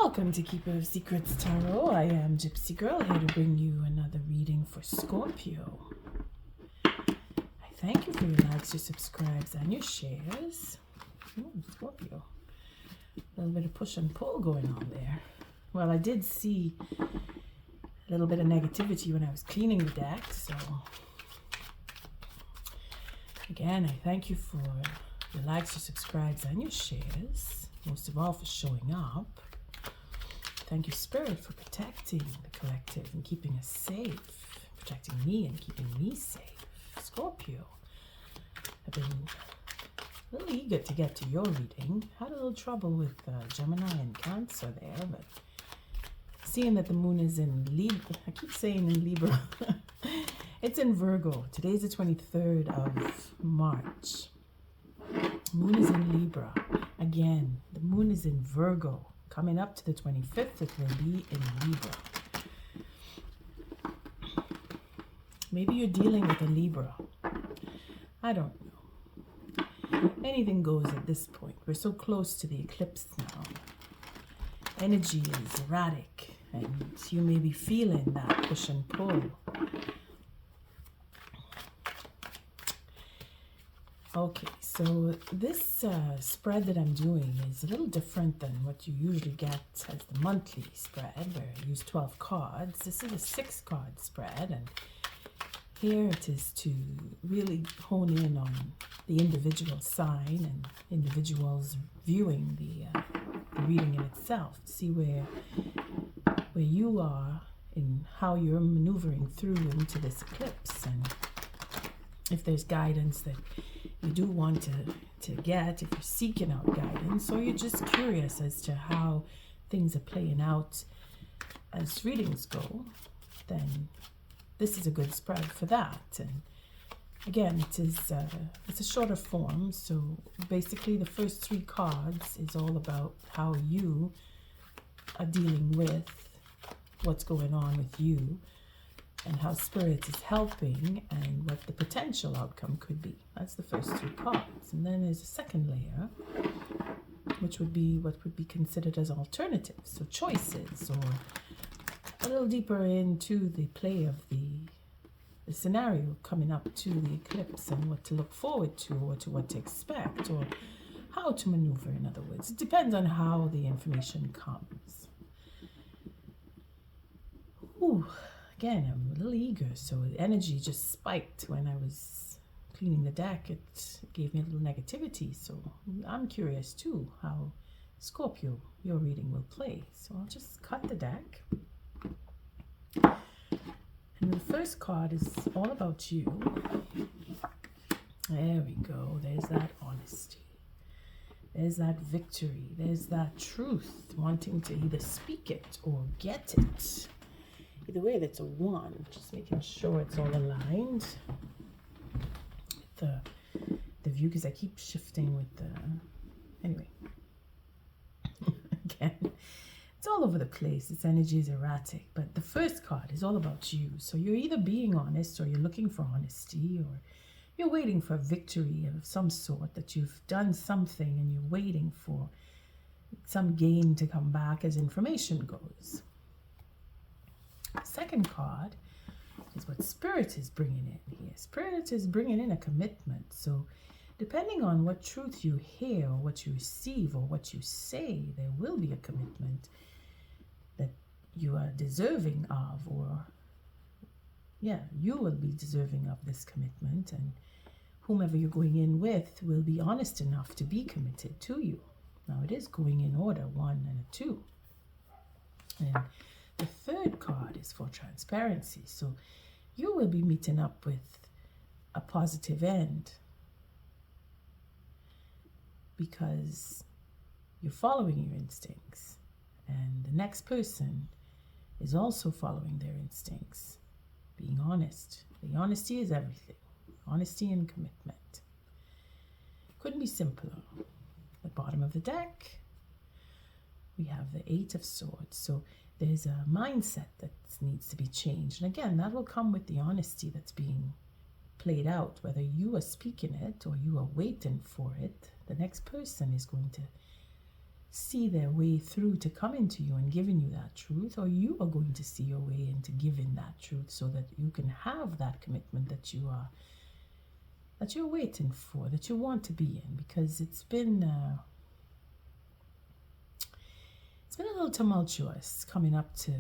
Welcome to Keeper of Secrets Tarot. I am Gypsy Girl, here to bring you another reading for Scorpio. I thank you for your likes, your subscribes, and your shares. Scorpio. A little bit of push and pull going on there. Well, I did see a little bit of negativity when I was cleaning the deck, so again, I thank you for your likes, your subscribes, and your shares. Most of all, for showing up. Thank you, Spirit, for protecting the collective and keeping us safe. Protecting me and keeping me safe. Scorpio. I've been a little eager to get to your reading. Had a little trouble with Gemini and Cancer there, but seeing that the moon is in Libra, I keep saying in Libra. It's in Virgo. Today's the 23rd of March. Moon is in Libra. Again, the moon is in Virgo. Coming up to the 25th, it will be in Libra. Maybe you're dealing with a Libra. I don't know. Anything goes at this point. We're so close to the eclipse now. Energy is erratic, and you may be feeling that push and pull. Okay, so this spread that I'm doing is a little different than what you usually get as the monthly spread, where I use 12 cards. This is a 6-card spread, and here it is to really hone in on the individual sign and individuals viewing the reading in itself, to see where you are in how you're maneuvering through into this eclipse, and if there's guidance that you do want to get, if you're seeking out guidance, or you're just curious as to how things are playing out as readings go, then this is a good spread for that. And again, it's a shorter form, so basically the first 3 cards is all about how you are dealing with what's going on with you, and how Spirit is helping, and what the potential outcome could be. That's the first 3 cards. And then there's a second layer, which would be what would be considered as alternatives, so choices, or a little deeper into the play of the scenario coming up to the eclipse, and what to look forward to, or to what to expect, or how to maneuver, in other words. It depends on how the information comes. Ooh. Again, I'm a little eager, so the energy just spiked when I was cleaning the deck. It gave me a little negativity, so I'm curious too how Scorpio, your reading, will play. So I'll just cut the deck. And the first card is all about you. There we go. There's that honesty. There's that victory. There's that truth, wanting to either speak it or get it. Either way, that's a 1. Just making sure it's all aligned with the view, because I keep shifting with the... Anyway. Again, it's all over the place. This energy is erratic. But the first card is all about you. So you're either being honest, or you're looking for honesty, or you're waiting for a victory of some sort, that you've done something and you're waiting for some gain to come back as information goes. Second card is what Spirit is bringing in here. Spirit is bringing in a commitment. So depending on what truth you hear, or what you receive, or what you say, there will be a commitment that you are deserving of, or you will be deserving of this commitment, and whomever you're going in with will be honest enough to be committed to you. Now it is going in order, 1 and a 2. And the third card is for transparency. So you will be meeting up with a positive end, because you're following your instincts, and the next person is also following their instincts, being honest. The honesty is everything. Honesty and commitment. Couldn't be simpler. At the bottom of the deck, we have the 8 of Swords. So there's a mindset that needs to be changed. And again, that will come with the honesty that's being played out. Whether you are speaking it or you are waiting for it, the next person is going to see their way through to coming to you and giving you that truth, or you are going to see your way into giving that truth so that you can have that commitment that you're waiting for, that you want to be in, because it's been a little tumultuous coming up to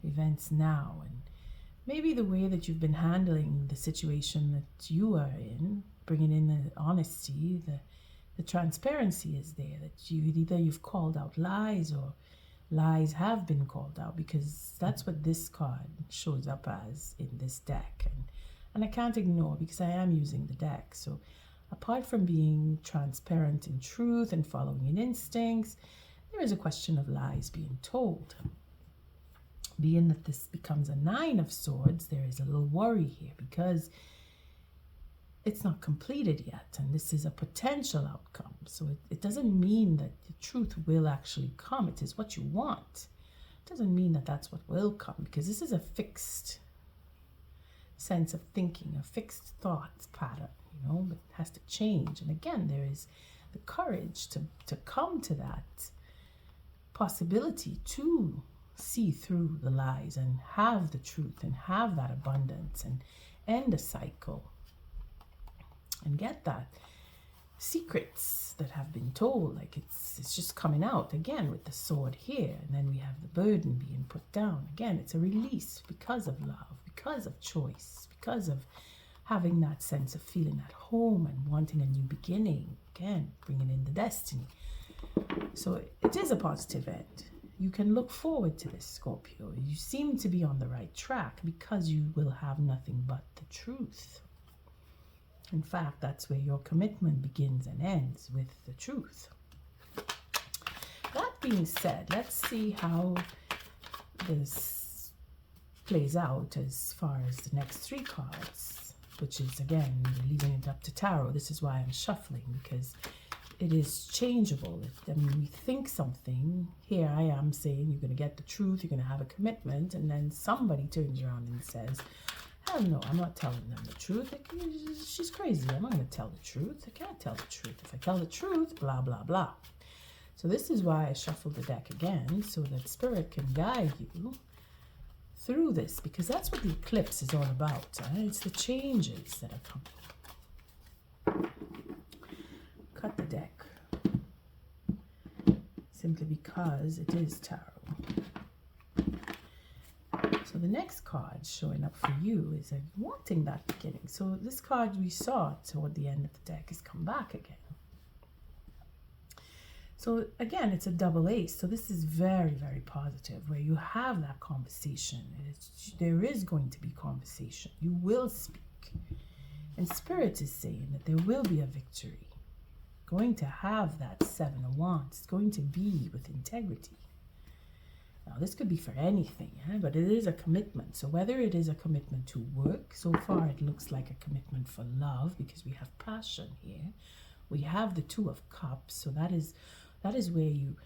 events now, and maybe the way that you've been handling the situation that you are in, bringing in the honesty, the transparency is there, that you've called out lies, or lies have been called out, because that's what this card shows up as in this deck, and I can't ignore, because I am using the deck. So apart from being transparent in truth and following in instincts, there is a question of lies being told. Being that this becomes a 9 of Swords, there is a little worry here, because it's not completed yet, and this is a potential outcome. So it doesn't mean that the truth will actually come. It is what you want. It doesn't mean that that's what will come, because this is a fixed sense of thinking, a fixed thoughts pattern, but it has to change. And again, there is the courage to come to that possibility to see through the lies and have the truth and have that abundance and end a cycle and get that secrets that have been told, like it's just coming out again with the sword here, and then we have the burden being put down. Again, it's a release because of love, because of choice, because of having that sense of feeling at home and wanting a new beginning. Again, bringing in the destiny. So it is a positive end. You can look forward to this, Scorpio. You seem to be on the right track, because you will have nothing but the truth. In fact, that's where your commitment begins and ends, with the truth. That being said, let's see how this plays out as far as the next 3 cards, which is, again, leaving it up to tarot. This is why I'm shuffling, because it is changeable. I mean, we think something. Here I am saying you're going to get the truth, you're going to have a commitment, and then somebody turns around and says, hell no, I'm not telling them the truth. She's crazy. I'm not going to tell the truth. I can't tell the truth. If I tell the truth, blah, blah, blah. So this is why I shuffled the deck again, so that Spirit can guide you through this, because that's what the eclipse is all about. It's the changes that are coming. Cut the deck. Simply because it is tarot. So the next card showing up for you is wanting that beginning. So this card we saw toward the end of the deck has come back again. So again, it's a double ace. So this is very, very positive, where you have that conversation. There is going to be conversation. You will speak. And Spirit is saying that there will be a victory. Going to have that 7 of Wands. It's going to be with integrity. Now, this could be for anything, but it is a commitment. So whether it is a commitment to work, so far it looks like a commitment for love, because we have passion here. We have the 2 of Cups, so that is where you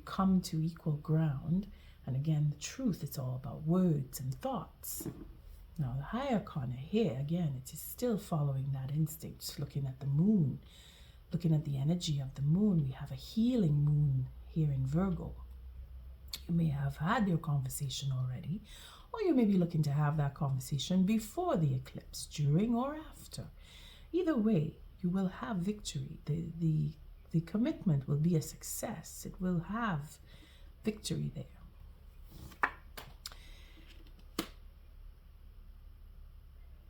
come to equal ground. And again, the truth, it's all about words and thoughts. Now, the High Arcana here, again, it is still following that instinct, just looking at the moon, looking at the energy of the moon. We have a healing moon here in Virgo. You may have had your conversation already, or you may be looking to have that conversation before the eclipse, during or after. Either way, you will have victory. The commitment will be a success. It will have victory there.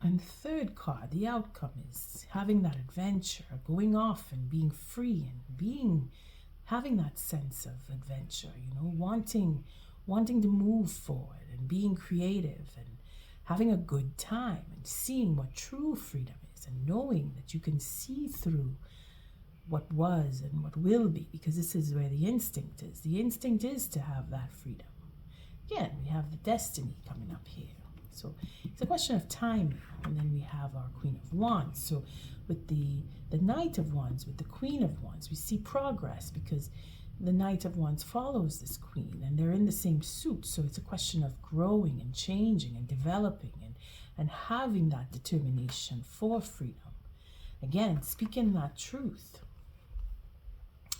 And third card, the outcome is having that adventure, going off and being free and having that sense of adventure, wanting to move forward and being creative and having a good time and seeing what true freedom is and knowing that you can see through what was and what will be, because this is where the instinct is. The instinct is to have that freedom. Again, we have the destiny coming up here. So it's a question of timing. And then we have our Queen of Wands. So with the Knight of Wands, with the Queen of Wands, we see progress, because the Knight of Wands follows this Queen and they're in the same suit. So it's a question of growing and changing and developing and having that determination for freedom. Again, speaking that truth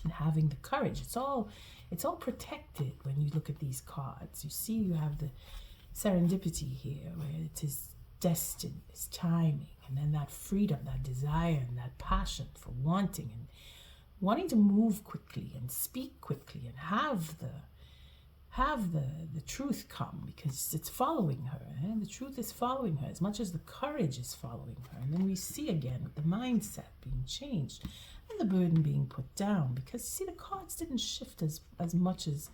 and having the courage. It's it's all protected when you look at these cards. You see you have the serendipity here, where it is destiny, it's timing, and then that freedom, that desire, and that passion for wanting to move quickly and speak quickly and have the truth come, because it's following her. The truth is following her as much as the courage is following her. And then we see again the mindset being changed and the burden being put down, because see, the cards didn't shift as much as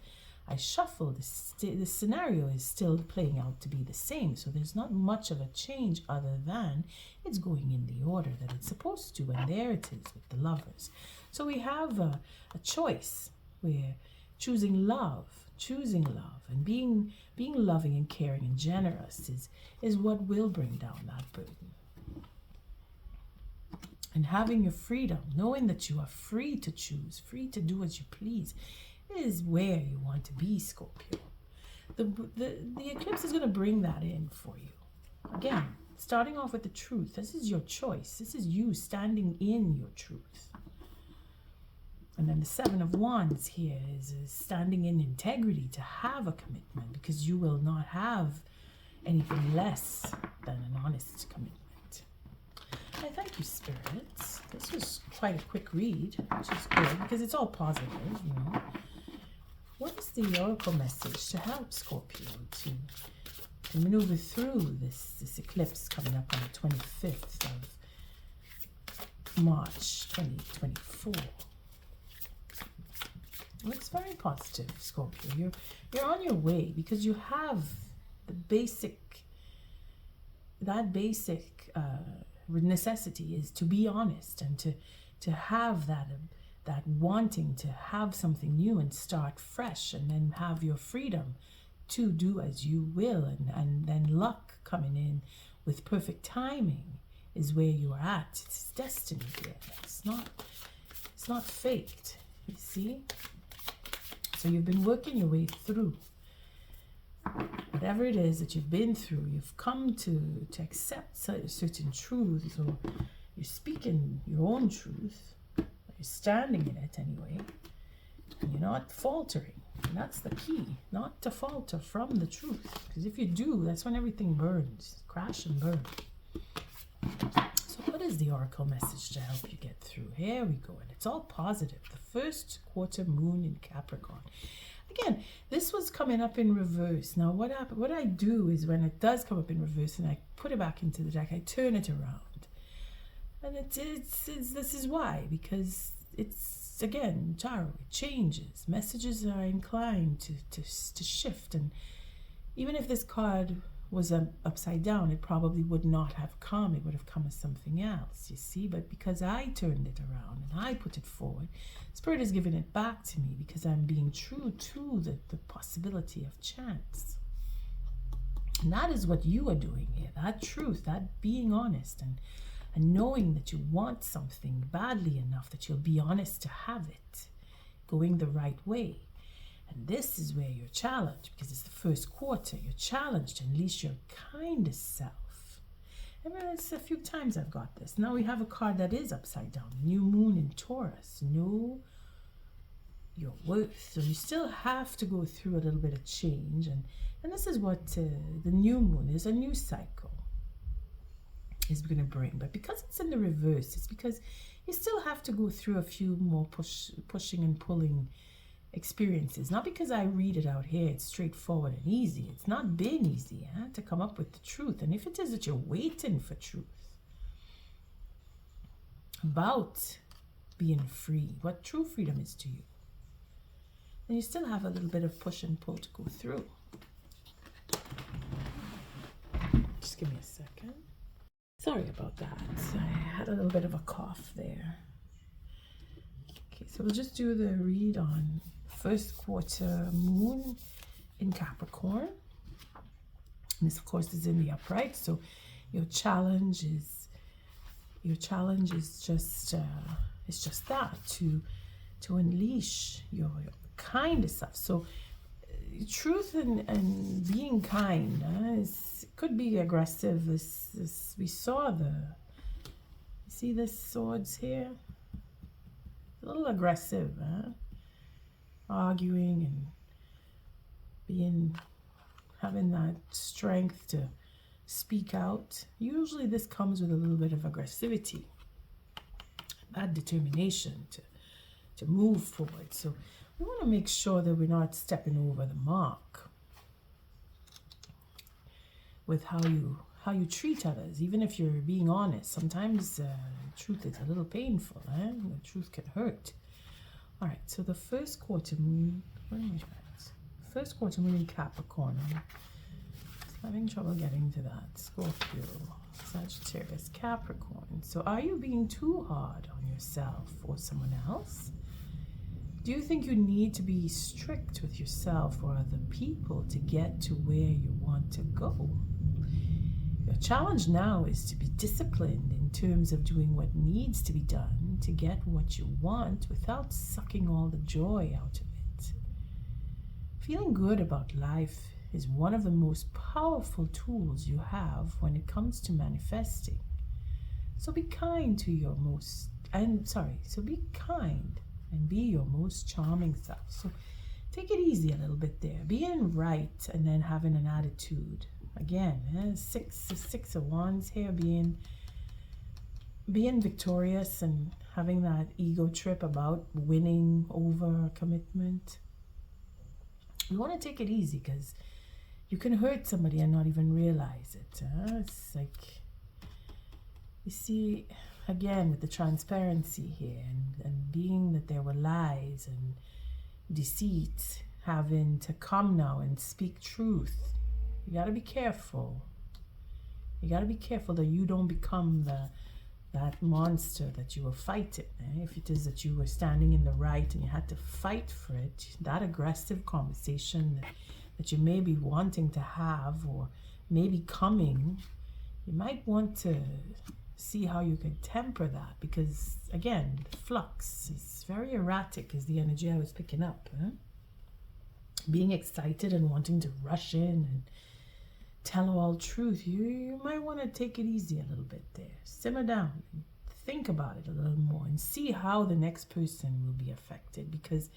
I shuffled. The scenario is still playing out to be the same, so there's not much of a change other than it's going in the order that it's supposed to, and there it is with the Lovers. So we have a choice where choosing love, and being loving and caring and generous is what will bring down that burden. And having your freedom, knowing that you are free to choose, free to do as you please, is where you want to be, Scorpio. The eclipse is going to bring that in for you. Again, starting off with the truth. This is your choice. This is you standing in your truth. And then the Seven of Wands here is standing in integrity to have a commitment, because you will not have anything less than an honest commitment. I thank you, spirits. This was quite a quick read, which is good because it's all positive, you know. What is the oracle message to help Scorpio to maneuver through this eclipse coming up on the 25th of March 2024? Looks very positive, Scorpio. You're on your way, because you have the basic necessity is to be honest, and to have that wanting to have something new and start fresh, and then have your freedom to do as you will, and then luck coming in with perfect timing is where you are at. It's destiny here. It's not faked, you see. So you've been working your way through whatever it is that you've been through. You've come to accept certain truths, or you're speaking your own truth. You're standing in it anyway, and you're not faltering. And that's the key, not to falter from the truth, because if you do, that's when everything burns, crash and burn. So what is the oracle message to help you get through? Here we go, and it's all positive. The first quarter moon in Capricorn. Again, this was coming up in reverse. Now what I do is, when it does come up in reverse and I put it back into the deck, I turn it around. And this is why, because it's, again, tarot, it changes. Messages are inclined to shift, and even if this card was upside down, it probably would not have come. It would have come as something else, you see. But because I turned it around and I put it forward, Spirit is giving it back to me, because I'm being true to the possibility of chance. And that is what you are doing here. That truth, that being honest, and knowing that you want something badly enough that you'll be honest to have it, going the right way. And this is where you're challenged, because it's the first quarter. You're challenged to unleash your kindest self. And it's a few times I've got this. Now we have a card that is upside down. New moon in Taurus. Know your worth. So you still have to go through a little bit of change. And this is what the new moon is, a new cycle is going to bring. But because it's in the reverse, it's because you still have to go through a few more pushing and pulling experiences. Not because I read it out here, it's straightforward and easy. It's not been easy to come up with the truth. And if it is that you're waiting for truth about being free, what true freedom is to you, then you still have a little bit of push and pull to go through. Just give me a second. Sorry about that. I had a little bit of a cough there. Okay, so we'll just do the read on first quarter moon in Capricorn. And this, of course, is in the upright. So your challenge is just that, to unleash your kindest self. So truth and being kind could be aggressive. This we saw see this swords here, a little aggressive, arguing and having that strength to speak out. Usually this comes with a little bit of aggressivity, that determination to move forward. So we want to make sure that we're not stepping over the mark with how you treat others, even if you're being honest. Sometimes truth is a little painful, the truth can hurt. All right, so the first quarter moon, where am I at? First quarter moon in Capricorn. I'm having trouble getting to that. Scorpio, Sagittarius, Capricorn. So are you being too hard on yourself or someone else? Do you think you need to be strict with yourself or other people to get to where you want to go? Your challenge now is to be disciplined in terms of doing what needs to be done to get what you want without sucking all the joy out of it. Feeling good about life is one of the most powerful tools you have when it comes to manifesting. So be kind to your be kind and be your most charming self. So take it easy a little bit there. Being right and then having an attitude. Again, six of wands here, being victorious and having that ego trip about winning over a commitment. You want to take it easy because you can hurt somebody and not even realize it. It's like, you see, again, with the transparency here and being that there were lies and deceit, having to come now and speak truth. You got to be careful. You got to be careful that you don't become that monster that you were fighting. If it is that you were standing in the right and you had to fight for it, that aggressive conversation that you may be wanting to have or maybe coming, you might want to see how you can temper that, because again, the flux is very erratic is the energy I was picking up. Being excited and wanting to rush in and tell all truth, you might want to take it easy a little bit there. Simmer down and think about it a little more and see how the next person will be affected, because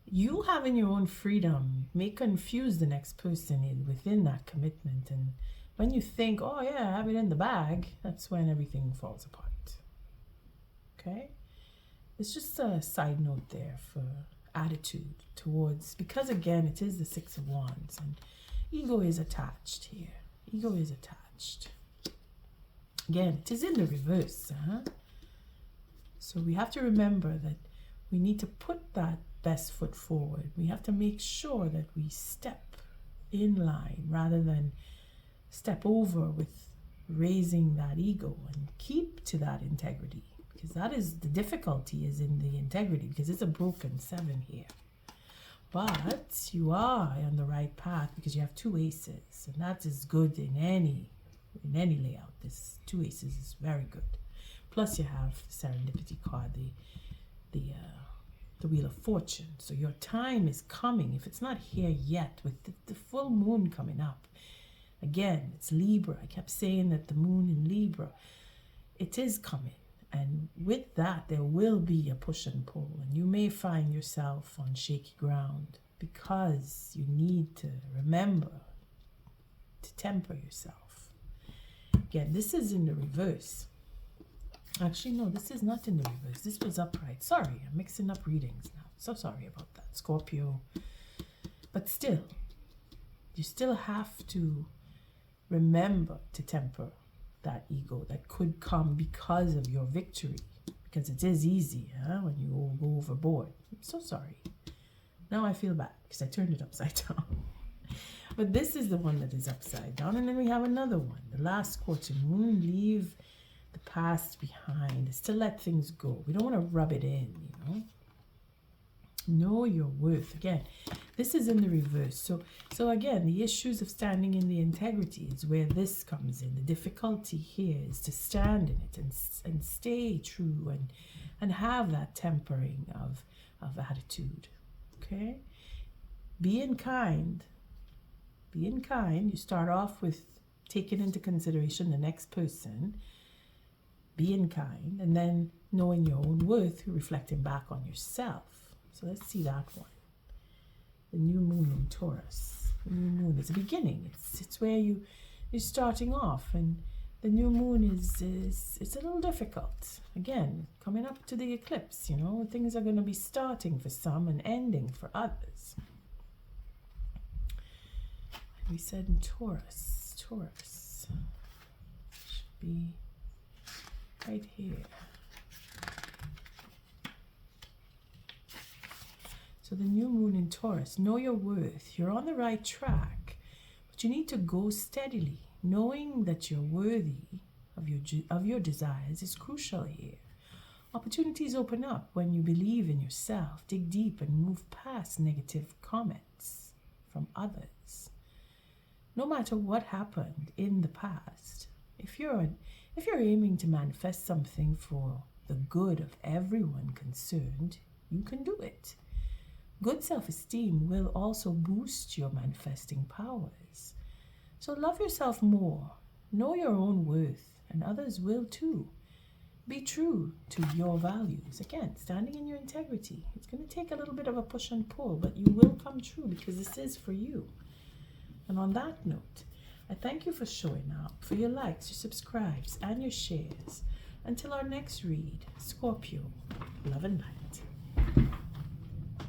you having your own freedom may confuse the next person within that commitment. And when you think, oh yeah, I have it in the bag, that's when everything falls apart. Okay? It's just a side note there for attitude towards, because again, it is the Six of Wands and ego is attached here. Ego is attached. Again, it is in the reverse. So we have to remember that we need to put that best foot forward. We have to make sure that we step in line rather than step over with raising that ego, and keep to that integrity, because that is the difficulty, is in the integrity, because it's a broken 7 here. But you are on the right path because you have 2 aces, and that is good in any layout. This 2 aces is very good. Plus you have the serendipity card, the Wheel of Fortune. So your time is coming. If it's not here yet, with the full moon coming up, again, it's Libra. I kept saying that the moon in Libra, it is coming. And with that, there will be a push and pull. And you may find yourself on shaky ground because you need to remember to temper yourself. Again, this is in the reverse. Actually, no, this is not in the reverse. This was upright. Sorry, I'm mixing up readings now. So sorry about that, Scorpio. But still, you still have to remember to temper that ego that could come because of your victory, because it is easy when you go overboard. I'm so sorry. Now I feel bad because I turned it upside down. But this is the one that is upside down, and then we have another one. The last quarter moon, leave the past behind. It's to let things go. We don't want to rub it in, Know your worth. Again, this is in the reverse. So again, the issues of standing in the integrity is where this comes in. The difficulty here is to stand in it and stay true and have that tempering of attitude. Okay? Being kind. You start off with taking into consideration the next person, being kind, and then knowing your own worth, reflecting back on yourself. So let's see that one. The new moon in Taurus. The new moon is a beginning. It's where you're starting off, and the new moon is it's a little difficult. Again, coming up to the eclipse, you know, things are going to be starting for some and ending for others. And we said in Taurus should be right here. So the new moon in Taurus, know your worth. You're on the right track, but you need to go steadily. Knowing that you're worthy of your desires is crucial here. Opportunities open up when you believe in yourself, dig deep, and move past negative comments from others. No matter what happened in the past, if you're aiming to manifest something for the good of everyone concerned, you can do it. Good self-esteem will also boost your manifesting powers. So love yourself more, know your own worth, and others will too. Be true to your values. Again, standing in your integrity. It's going to take a little bit of a push and pull, but you will come true because this is for you. And on that note, I thank you for showing up, for your likes, your subscribes, and your shares. Until our next read, Scorpio, love and light.